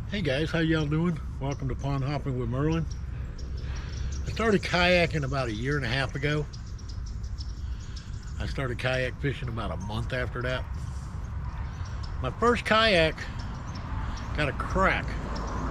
Hey guys, how y'all doing? Welcome to Pond Hopping with Merlin. I started kayaking about a year and a half ago. I started kayak fishing about a month after that. My first kayak got a crack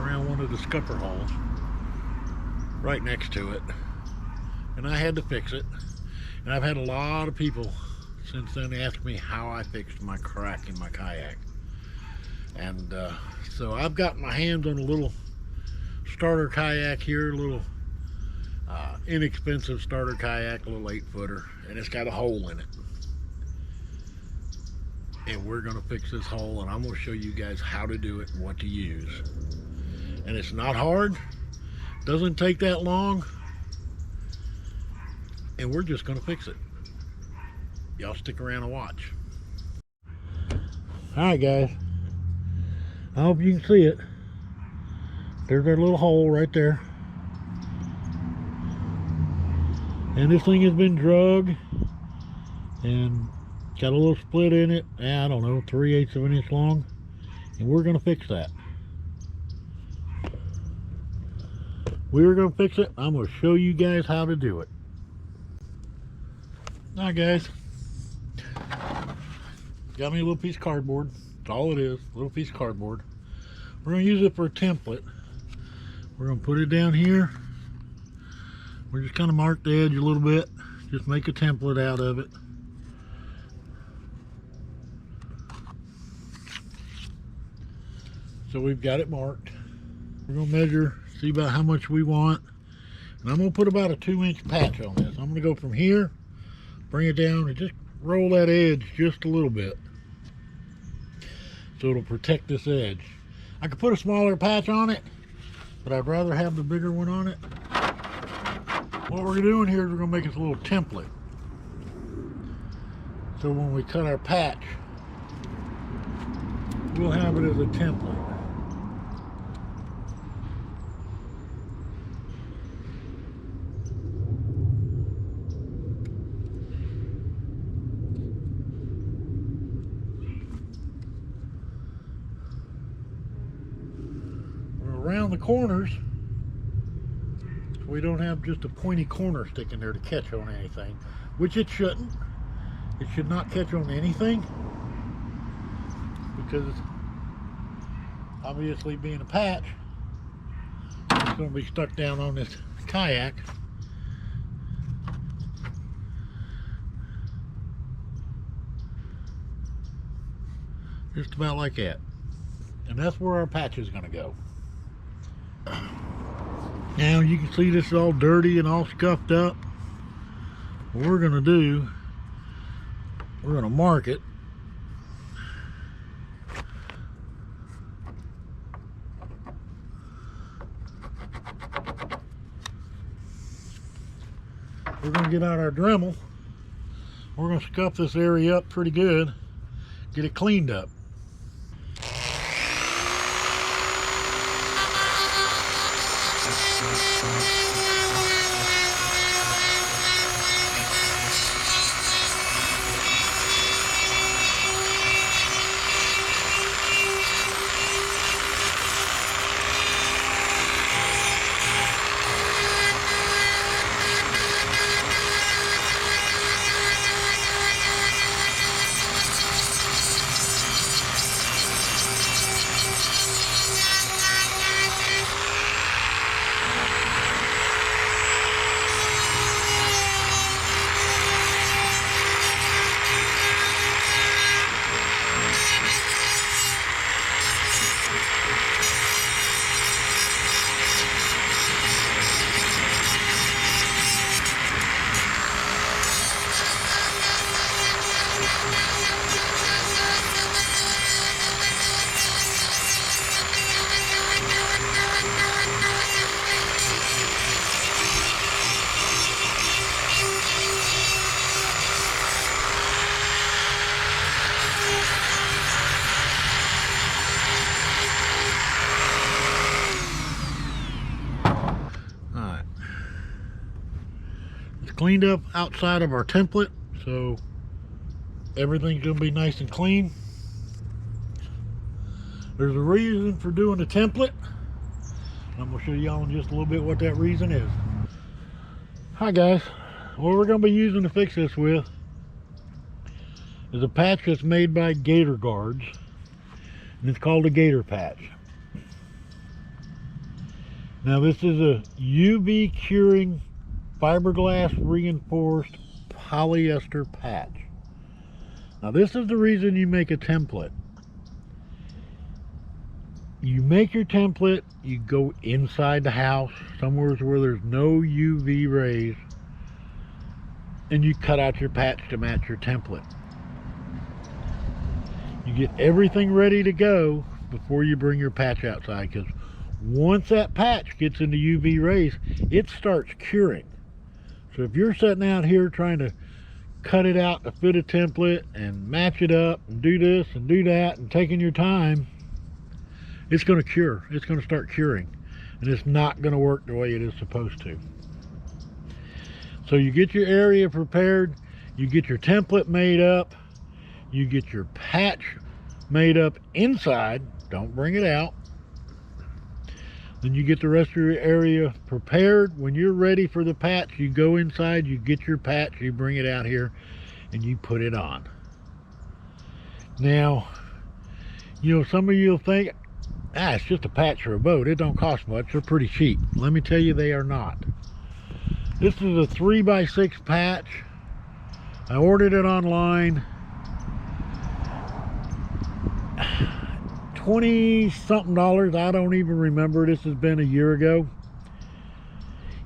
around one of the scupper holes right next to it, and I had to fix it. And I've had a lot of people since then ask me how I fixed my crack in my kayak. And so I've got my hands on a little starter kayak here, a little inexpensive starter kayak, a little 8-footer, and it's got a hole in it. And we're going to fix this hole, and I'm going to show you guys how to do it and what to use. And it's not hard, doesn't take that long, and we're just going to fix it. Y'all stick around and watch. Alright guys, I hope you can see it. There's our little hole right there. And this thing has been drug and got a little split in it. I don't know, 3/8 of an inch long. And we're going to fix that. We're going to fix it. I'm going to show you guys how to do it. Alright guys, got me a little piece of cardboard. That's all it is, a little piece of cardboard. We're going to use it for a template. We're going to put it down here. We're just kind of mark the edge a little bit. Just make a template out of it. So we've got it marked. We're going to measure, see about how much we want. And I'm going to put about a 2-inch patch on this. I'm going to go from here, bring it down, and just roll that edge just a little bit. So it'll protect this edge. I could put a smaller patch on it, but I'd rather have the bigger one on it. What we're doing here is we're going to make us a little template. So when we cut our patch, we'll have it as a template. Around the corners, so we don't have just a pointy corner sticking there to catch on anything, which it shouldn't. It should not catch on anything, because obviously being a patch, it's going to be stuck down on this kayak. Just about like that. And that's where our patch is going to go. Now you can see this is all dirty and all scuffed up. What we're going to do, we're going to mark it. We're going to get out our Dremel. We're going to scuff this area up pretty good, get it cleaned up. Cleaned up outside of our template, so everything's gonna be nice and clean. There's a reason for doing a template. I'm going to show y'all in just a little bit what that reason is. Hi guys, what we're going to be using to fix this with is a patch that's made by Gator Guards, and it's called a Gator patch. Now this is a UV curing fiberglass reinforced polyester patch. Now this is the reason you make a template. You make your template, you go inside the house, somewhere where there's no UV rays, and you cut out your patch to match your template. You get everything ready to go before you bring your patch outside, because once that patch gets into UV rays, it starts curing. So if you're sitting out here trying to cut it out to fit a template and match it up and do this and do that and taking your time, it's going to cure. It's going to start curing, and it's not going to work the way it is supposed to. So you get your area prepared, you get your template made up, you get your patch made up inside, don't bring it out. Then you get the rest of your area prepared. When you're ready for the patch, you go inside, you get your patch, you bring it out here, and you put it on. Now, you know, some of you will think, it's just a patch for a boat. It don't cost much. They're pretty cheap. Let me tell you, they are not. This is a 3x6 patch. I ordered it online. 20-something dollars. I don't even remember. This has been a year ago.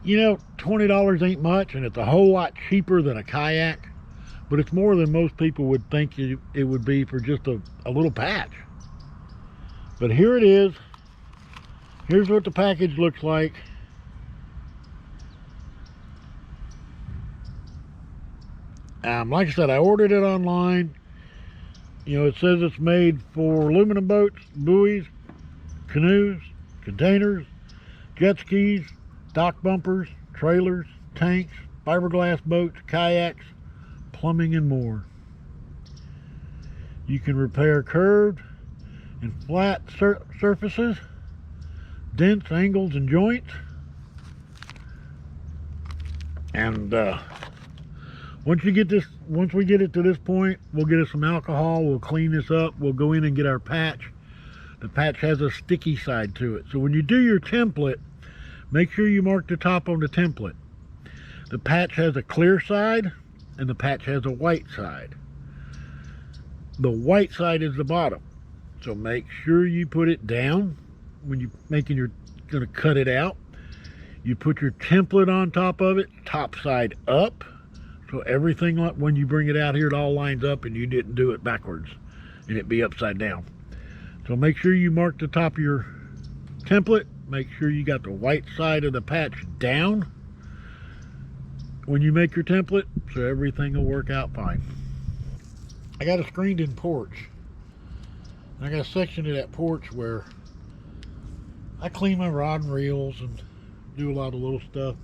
You know, $20 ain't much, and it's a whole lot cheaper than a kayak, but it's more than most people would think it would be for just a little patch. But here it is. Here's what the package looks like. Like I said, I ordered it online. You know, it says it's made for aluminum boats, buoys, canoes, containers, jet skis, dock bumpers, trailers, tanks, fiberglass boats, kayaks, plumbing, and more. You can repair curved and flat surfaces, dents, angles, and joints. And once we get it to this point, we'll get us some alcohol, we'll clean this up, we'll go in and get our patch. The patch has a sticky side to it. So when you do your template, make sure you mark the top on the template. The patch has a clear side and the patch has a white side. The white side is the bottom. So make sure you put it down when you're gonna cut it out. You put your template on top of it, top side up. So everything, when you bring it out here, it all lines up and you didn't do it backwards and it'd be upside down. So make sure you mark the top of your template. Make sure you got the white side of the patch down when you make your template, so everything will work out fine. I got a screened in porch. I got a section of that porch where I clean my rod and reels and do a lot of little stuff.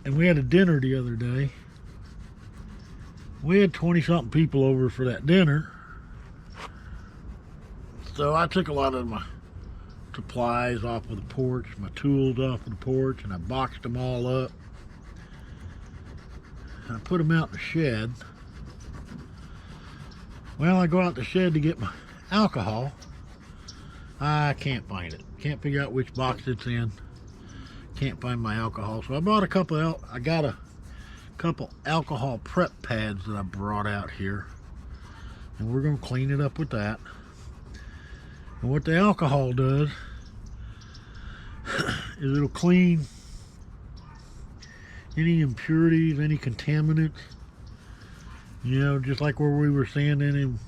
And we had a dinner the other day. We had 20-something people over for that dinner. So I took a lot of my supplies off of the porch, my tools off of the porch, and I boxed them all up. And I put them out in the shed. Well, I go out the shed to get my alcohol. I can't find it. Can't figure out which box it's in. Can't find my alcohol. So I bought a couple alcohol prep pads that I brought out here. And we're going to clean it up with that. And what the alcohol does is it'll clean any impurities, any contaminants. You know, just like where we were sanding and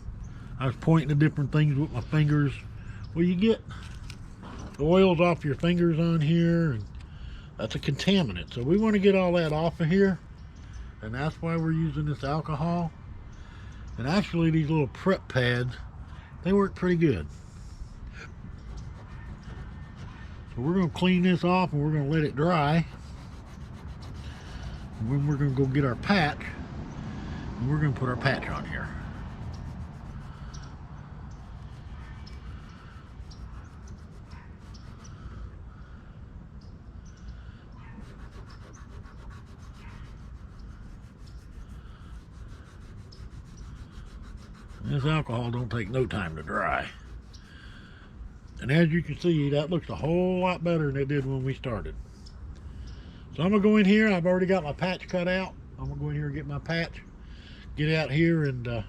I was pointing to different things with my fingers. Well, you get the oils off your fingers on here, and that's a contaminant. So we want to get all that off of here, and that's why we're using this alcohol. And actually, these little prep pads, they work pretty good. So we're going to clean this off and we're going to let it dry. And then we're going to go get our patch, and we're going to put our patch on here. This alcohol don't take no time to dry. And as you can see, that looks a whole lot better than it did when we started. So I'm gonna go in here. I've already got my patch cut out. I'm gonna go in here and get my patch, get out here, and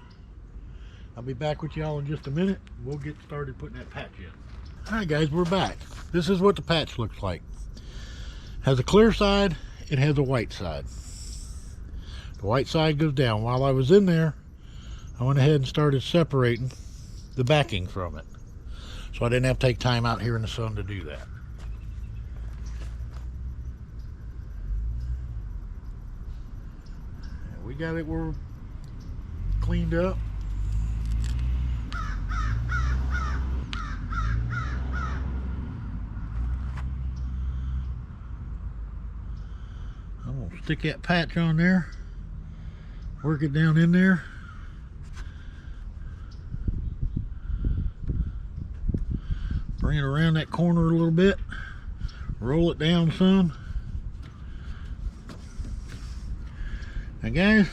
I'll be back with y'all in just a minute. We'll get started putting that patch in. All right, guys, we're back. This is what the patch looks like. Has a clear side, it has a white side. The white side goes down. While I was in there, I went ahead and started separating the backing from it, so I didn't have to take time out here in the sun to do that. And we got it where cleaned up. I'm gonna stick that patch on there, work it down in there. Bring it around that corner a little bit, roll it down some. Now guys,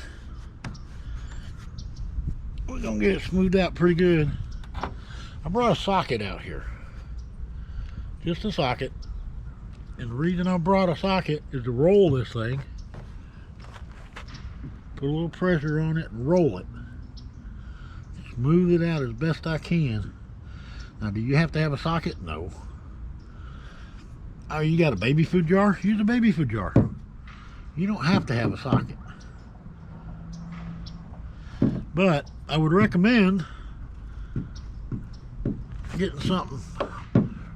we're gonna get it smoothed out pretty good. I brought a socket out here, just a socket. And the reason I brought a socket is to roll this thing, put a little pressure on it and roll it. Smooth it out as best I can. Now, do you have to have a socket? No. Oh, you got a baby food jar? Use a baby food jar. You don't have to have a socket. But I would recommend getting something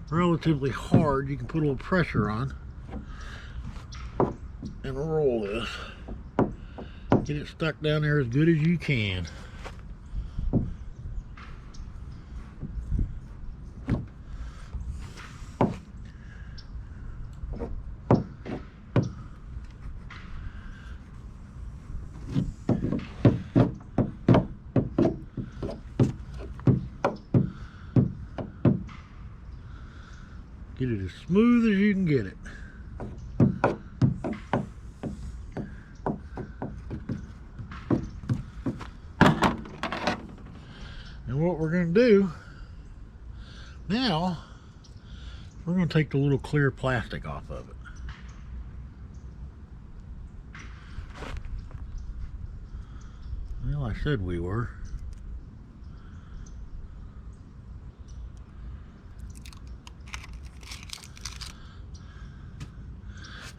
relatively hard you can put a little pressure on and roll this. Get it stuck down there as good as you can. Get it as smooth as you can get it. And what we're going to do now, we're going to take the little clear plastic off of it. Well, I said we were.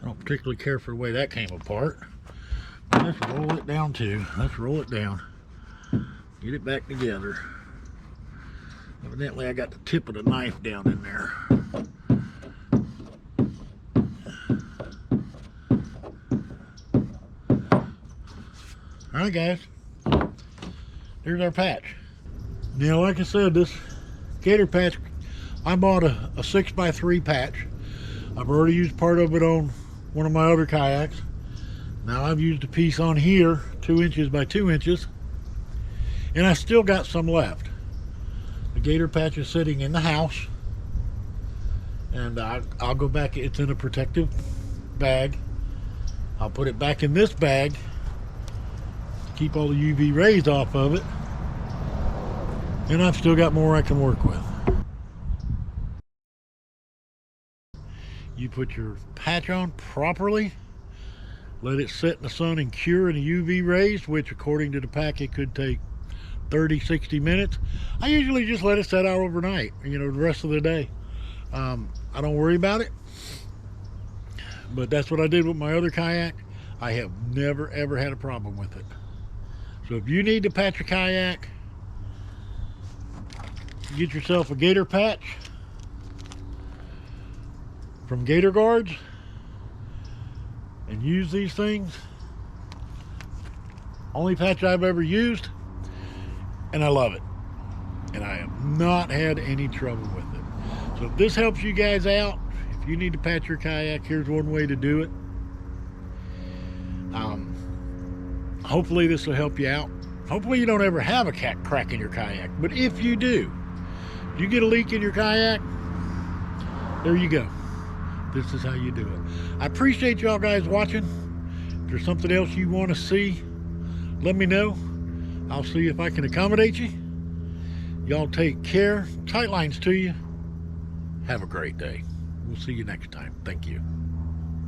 I don't particularly care for the way that came apart. But let's roll it down too. Let's roll it down. Get it back together. Evidently I got the tip of the knife down in there. Alright guys, here's our patch. Now like I said, this gator patch, I bought a 6x3 patch. I've already used part of it on one of my other kayaks. Now I've used a piece on here, 2 inches by 2 inches, and I still got some left. The gator patch is sitting in the house, and I'll go back. It's in a protective bag. I'll put it back in this bag to keep all the UV rays off of it, and I've still got more I can work with. You put your patch on properly, let it sit in the sun and cure in the UV rays, which according to the pack it could take 30-60 minutes. I usually just let it set out overnight, the rest of the day. I don't worry about it, but that's what I did with my other kayak. I have never ever had a problem with it. So if you need to patch a kayak, get yourself a gator patch from Gator Guards and use these things. Only patch I've ever used, and I love it, and I have not had any trouble with it. So if this helps you guys out, if you need to patch your kayak, here's one way to do it. Hopefully this will help you out. Hopefully you don't ever have a crack in your kayak, but if you do, if you get a leak in your kayak, there you go. This is how you do it. I appreciate y'all guys watching. If there's something else you want to see, let me know. I'll see if I can accommodate you. Y'all take care. Tight lines to you. Have a great day. We'll see you next time. Thank you.